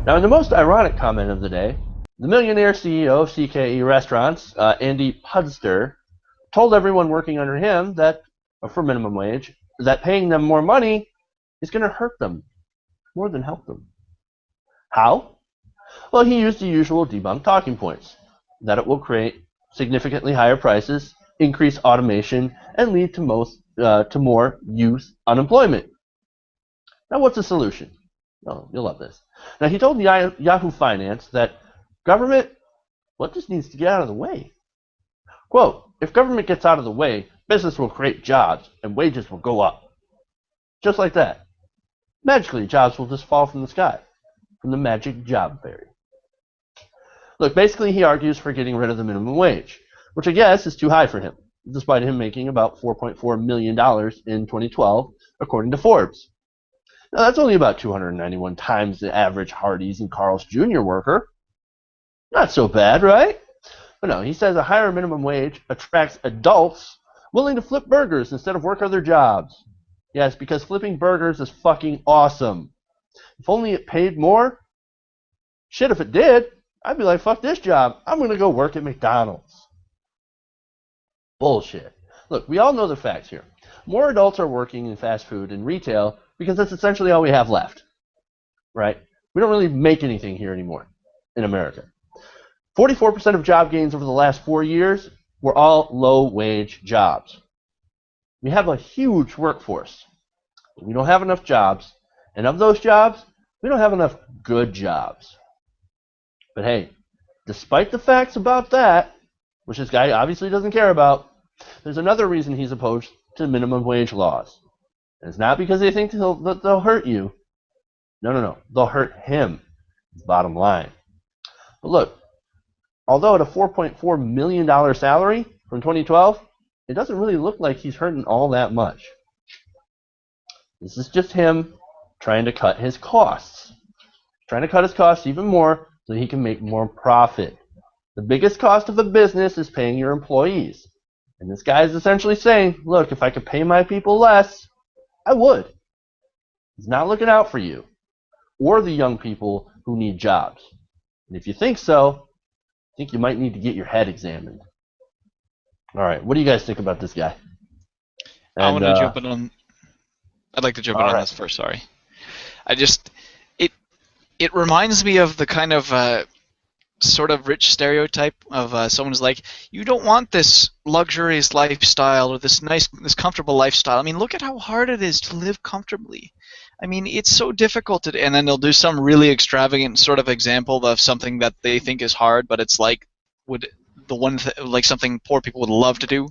Now, in the most ironic comment of the day, the Millionaire CEO of CKE Restaurants, Andy Puzder, told everyone working under him that, for minimum wage, that paying them more money is going to hurt them more than help them. How? Well, he used the usual debunked talking points, that it will create significantly higher prices, increase automation, and lead to more youth unemployment. Now, what's the solution? Oh, you'll love this. Now, he told Yahoo Finance that government, just needs to get out of the way. Quote, if government gets out of the way, business will create jobs and wages will go up. Just like that. Magically, jobs will just fall from the sky, from the magic job fairy. Look, basically he argues for getting rid of the minimum wage, which I guess is too high for him, despite him making about $4.4 million in 2012, according to Forbes. Now, that's only about 291 times the average Hardee's and Carl's Jr. worker. Not so bad, right? But no, he says a higher minimum wage attracts adults willing to flip burgers instead of work other jobs. Yes, because flipping burgers is fucking awesome. If only it paid more. Shit, if it did, I'd be like, fuck this job. I'm going to go work at McDonald's. Bullshit. Look, we all know the facts here. More adults are working in fast food and retail because that's essentially all we have left. Right? We don't really make anything here anymore in America. 44% of job gains over the last 4 years were all low-wage jobs. We have a huge workforce. But we don't have enough jobs. And of those jobs, we don't have enough good jobs. But hey, despite the facts about that, which this guy obviously doesn't care about, there's another reason he's opposed to minimum wage laws. And it's not because they think they'll hurt you. No. They'll hurt him. Bottom line. But look, although at a $4.4 million salary from 2012, it doesn't really look like he's hurting all that much. This is just him trying to cut his costs. Trying to cut his costs even more so he can make more profit. The biggest cost of a business is paying your employees. And this guy is essentially saying, look, if I could pay my people less, I would. He's not looking out for you or the young people who need jobs. And if you think so, I think you might need to get your head examined. All right, what do you guys think about this guy? And, I want to jump in on. I'd like to jump in on this first. Sorry, it reminds me of the kind of sort of rich stereotype of someone who's like, you don't want this luxurious lifestyle or this comfortable lifestyle. I mean, look at how hard it is to live comfortably. I mean, it's so difficult to, and then they'll do some really extravagant sort of example of something that they think is hard, but it's like like something poor people would love to do.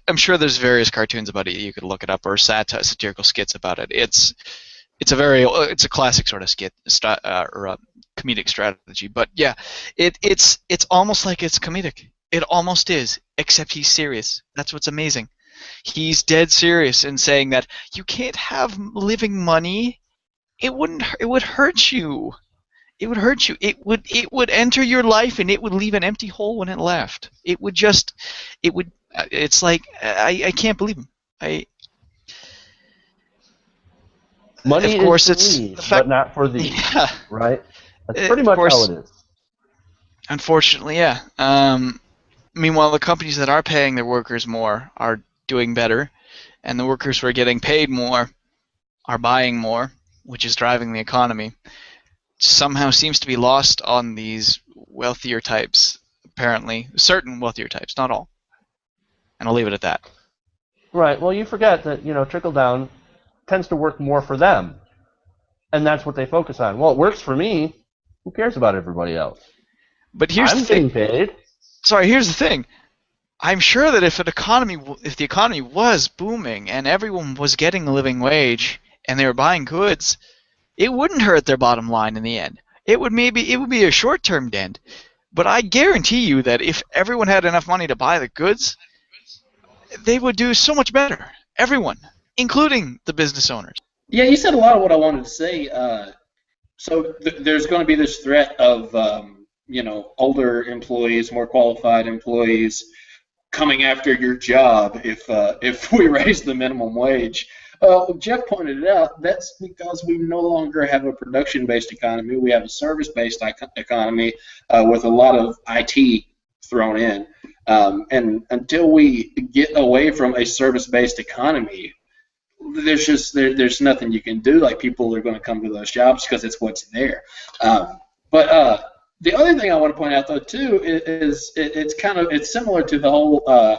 I'm sure there's various cartoons about it. You could look it up, or satirical skits about it. It's a classic sort of skit or a comedic strategy. But yeah, it's almost like it's comedic. It almost is, except he's serious. That's what's amazing. He's dead serious in saying that you can't have living money. It would hurt you. It would hurt you. It would enter your life and it would leave an empty hole when it left. It's like I can't believe him. Money of course is for me, but not for thee. Yeah. Right? That's pretty much how it is. Unfortunately, yeah. Meanwhile, the companies that are paying their workers more are doing better, and the workers who are getting paid more are buying more, which is driving the economy. Somehow seems to be lost on these wealthier types, apparently. Certain wealthier types, not all. And I'll leave it at that. Right. Well, you forget that, trickle-down tends to work more for them. And that's what they focus on. Well, it works for me. Who cares about everybody else? But here's the thing. I'm getting paid. Sorry, here's the thing. I'm sure that if the economy was booming and everyone was getting a living wage and they were buying goods, it wouldn't hurt their bottom line in the end. It would be a short-term dent. But I guarantee you that if everyone had enough money to buy the goods, they would do so much better. Everyone, including the business owners. Yeah, you said a lot of what I wanted to say. So there's going to be this threat of older employees, more qualified employees coming after your job if we raise the minimum wage. Jeff pointed it out. That's because we no longer have a production-based economy. We have a service-based economy with a lot of IT thrown in. And until we get away from a service-based economy, there's nothing you can do. Like, people are going to come to those jobs because it's what's there. But the other thing I want to point out, though, too, is it's similar to the whole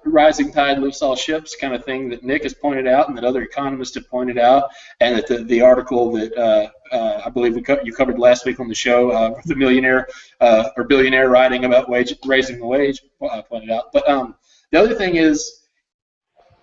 rising tide lifts all ships kind of thing that Nick has pointed out and that other economists have pointed out, and that the article that I believe you covered last week on the show, the Millionaire or Billionaire writing about raising the wage pointed out. But the other thing is,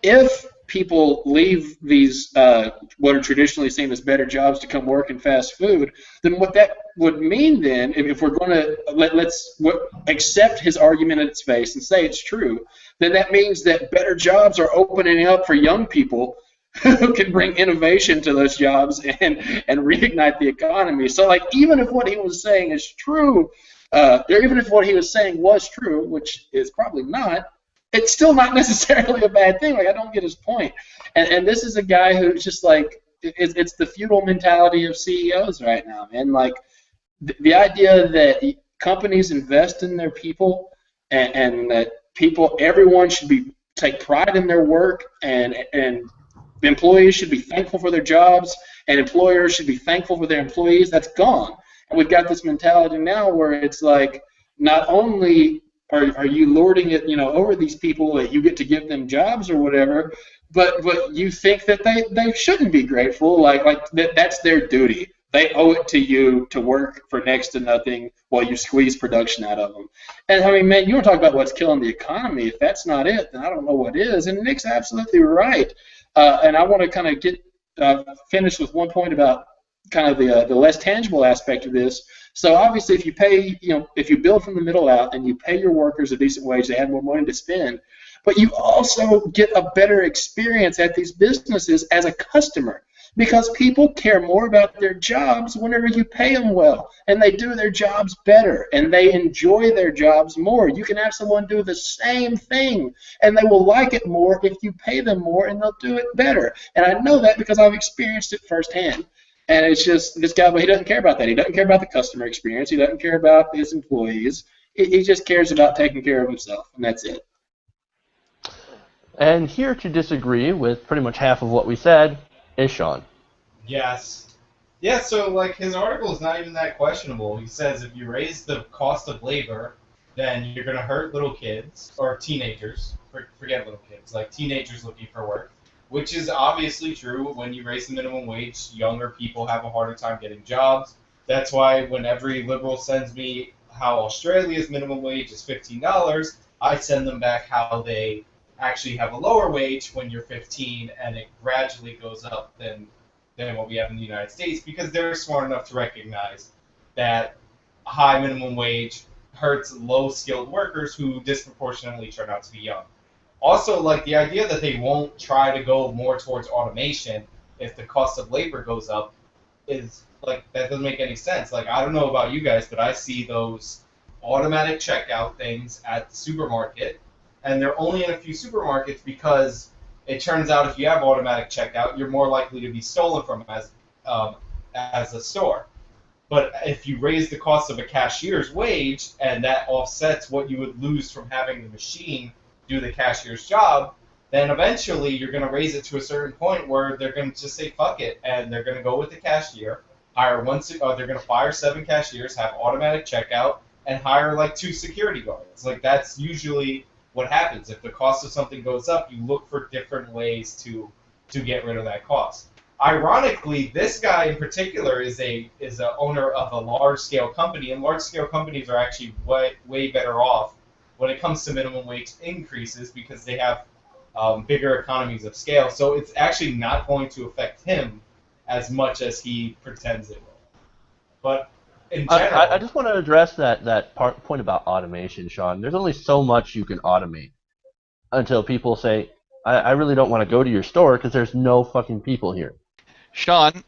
if people leave these what are traditionally seen as better jobs to come work in fast food, then what that would mean then, if we're going to let's accept his argument at its face and say it's true, then that means that better jobs are opening up for young people who can bring innovation to those jobs and reignite the economy. So, like, even if what he was saying is true, or even if what he was saying was true, which is probably not, it's still not necessarily a bad thing. Like, I don't get his point. And this is a guy who's just like, it's the feudal mentality of CEOs right now, man. Like, the idea that companies invest in their people and that everyone should take pride in their work, and employees should be thankful for their jobs, and employers should be thankful for their employees, that's gone. And we've got this mentality now where it's like, not only are you lording it, over these people that you get to give them jobs or whatever, but you think that they shouldn't be grateful, like that's their duty. They owe it to you to work for next to nothing while you squeeze production out of them. And I mean, man, you want to talk about what's killing the economy. If that's not it, then I don't know what is. And Nick's absolutely right. And I want to kind of get finished with one point about kind of the less tangible aspect of this. So obviously, if you pay, if you build from the middle out and you pay your workers a decent wage, they have more money to spend. But you also get a better experience at these businesses as a customer, because people care more about their jobs whenever you pay them well, and they do their jobs better, and they enjoy their jobs more. You can have someone do the same thing, and they will like it more if you pay them more, and they'll do it better. And I know that because I've experienced it firsthand. And it's just, this guy, but he doesn't care about that. He doesn't care about the customer experience. He doesn't care about his employees. He just cares about taking care of himself, and that's it. And here to disagree with pretty much half of what we said is Sean. Yes. Yeah, so, like, his article is not even that questionable. He says if you raise the cost of labor, then you're going to hurt little kids, or teenagers. Forget little kids, like teenagers looking for work, which is obviously true. When you raise the minimum wage, younger people have a harder time getting jobs. That's why when every liberal sends me how Australia's minimum wage is $15, I send them back how they actually have a lower wage when you're 15, and it gradually goes up than what we have in the United States, because they're smart enough to recognize that high minimum wage hurts low-skilled workers who disproportionately turn out to be young. Also, like, the idea that they won't try to go more towards automation if the cost of labor goes up is, like, that doesn't make any sense. Like, I don't know about you guys, but I see those automatic checkout things at the supermarket, and they're only in a few supermarkets because it turns out if you have automatic checkout, you're more likely to be stolen from as a store. But if you raise the cost of a cashier's wage, and that offsets what you would lose from having the machine do the cashier's job, then eventually you're going to raise it to a certain point where they're going to just say fuck it, and they're going to go with the cashier, they're going to fire 7 cashiers, have automatic checkout, and hire like 2 security guards. Like, that's usually what happens. If the cost of something goes up, you look for different ways to get rid of that cost. Ironically, this guy in particular is a owner of a large-scale company, and large-scale companies are actually way better off when it comes to minimum wage increases because they have bigger economies of scale. So it's actually not going to affect him as much as he pretends it will. But in general, I just want to address that point about automation, Sean. There's only so much you can automate until people say, I really don't want to go to your store because there's no fucking people here. Sean,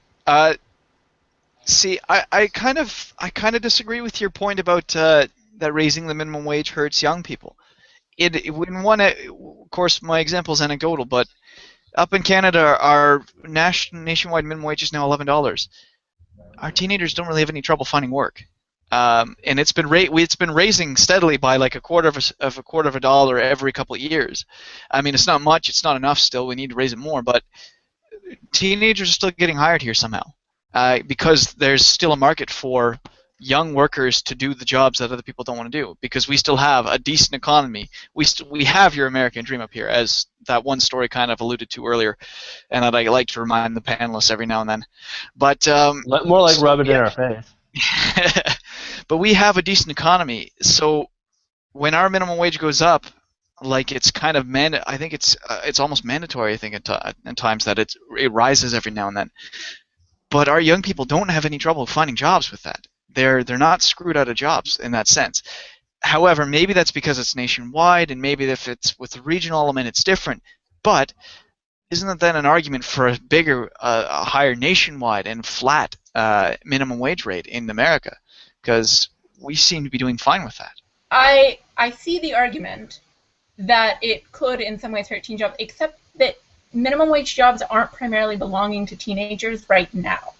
see, I kind of disagree with your point about that raising the minimum wage hurts young people. Of course, my example is anecdotal, but Up in Canada, our nationwide minimum wage is now $11. Our teenagers don't really have any trouble finding work, and it's been raising steadily by like a quarter of a dollar every couple of years. I mean, it's not much, it's not enough still. We need to raise it more, but teenagers are still getting hired here somehow because there's still a market for young workers to do the jobs that other people don't want to do, because we still have a decent economy. We have your American dream up here, as that one story kind of alluded to earlier, and that I like to remind the panelists every now and then. But more like rub it in our face. But we have a decent economy, so when our minimum wage goes up, like it's kind of I think it's almost mandatory. I think at times that it rises every now and then. But our young people don't have any trouble finding jobs with that. They're not screwed out of jobs in that sense. However, maybe that's because it's nationwide, and maybe if it's with the regional element, it's different. But isn't that then an argument for a bigger, a higher nationwide and flat minimum wage rate in America? Because we seem to be doing fine with that. I see the argument that it could in some ways hurt teen jobs, except that minimum wage jobs aren't primarily belonging to teenagers right now.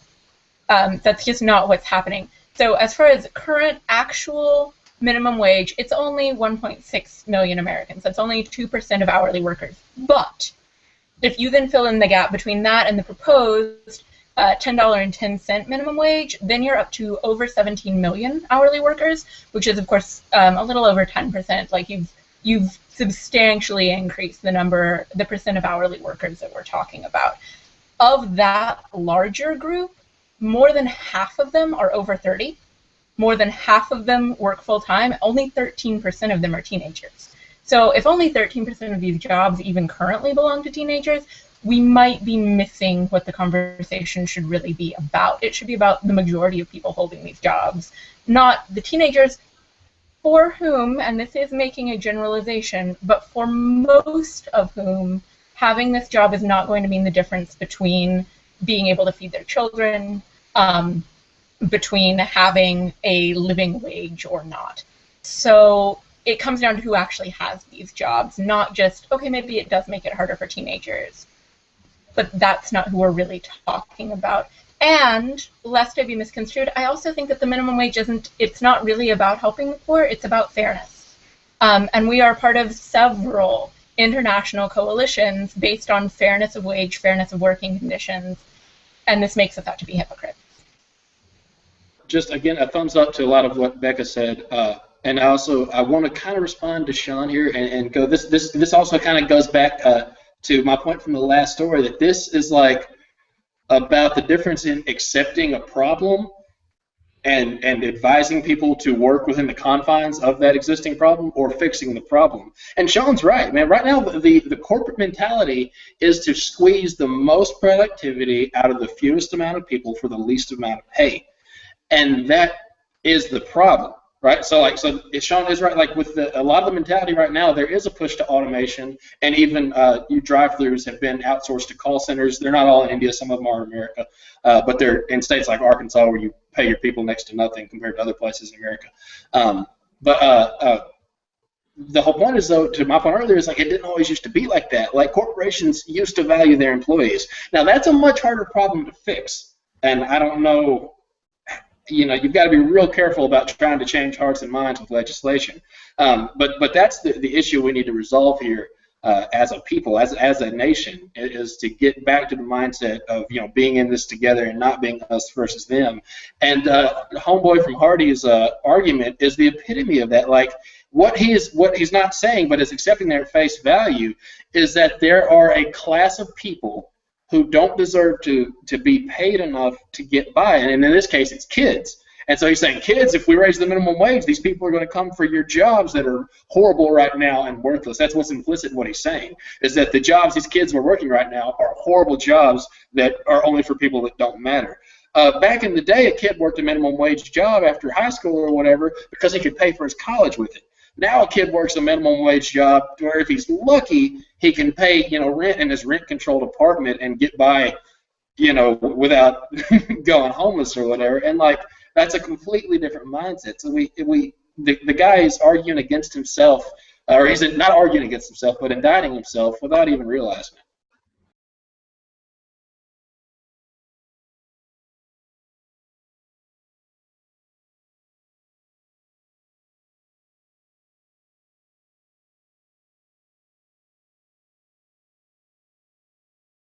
That's just not what's happening. So as far as current actual minimum wage, it's only 1.6 million Americans. That's only 2% of hourly workers. But if you then fill in the gap between that and the proposed $10.10 minimum wage, then you're up to over 17 million hourly workers, which is, of course, a little over 10%. Like you've substantially increased the percent of hourly workers that we're talking about. Of that larger group, more than half of them are over 30. More than half of them work full-time. Only 13% of them are teenagers. So if only 13% of these jobs even currently belong to teenagers, we might be missing what the conversation should really be about. It should be about the majority of people holding these jobs, not the teenagers for whom, and this is making a generalization, but for most of whom having this job is not going to mean the difference between being able to feed their children, between having a living wage or not. So it comes down to who actually has these jobs, not just, okay, maybe it does make it harder for teenagers, but that's not who we're really talking about. And, lest I be misconstrued, I also think that the minimum wage it's not really about helping the poor, it's about fairness. And we are part of several international coalitions based on fairness of wage, fairness of working conditions, and this makes us out to be hypocrites. Just again, a thumbs up to a lot of what Becca said, and I want to kind of respond to Sean here and go. This also kind of goes back to my point from the last story, that this is like about the difference in accepting a problem and advising people to work within the confines of that existing problem, or fixing the problem. And Sean's right, man. Right now, the corporate mentality is to squeeze the most productivity out of the fewest amount of people for the least amount of pay. And that is the problem, right? So Sean is right. Like with a lot of the mentality right now, there is a push to automation, and even drive-thrus have been outsourced to call centers. They're not all in India. Some of them are in America, but they're in states like Arkansas where you pay your people next to nothing compared to other places in America. The whole point is, though, to my point earlier, is like it didn't always used to be like that. Like corporations used to value their employees. Now that's a much harder problem to fix, and I don't know. You know, you've got to be real careful about trying to change hearts and minds with legislation. But that's the issue we need to resolve here as a people, as a nation, is to get back to the mindset of, you know, being in this together and not being us versus them. And Homeboy from Hardy's argument is the epitome of that. Like what he's not saying, but is accepting their face value, is that there are a class of people who don't deserve to be paid enough to get by, and in this case, it's kids. And so he's saying, kids, if we raise the minimum wage, these people are going to come for your jobs that are horrible right now and worthless. That's what's implicit in what he's saying, is that the jobs these kids are working right now are horrible jobs that are only for people that don't matter. Back in the day, a kid worked a minimum wage job after high school or whatever because he could pay for his college with it. Now a kid works a minimum wage job where if he's lucky, he can pay, you know, rent in his rent-controlled apartment and get by, you know, without going homeless or whatever. And like that's a completely different mindset. So the guy is arguing against himself, or he's not arguing against himself, but indicting himself without even realizing it.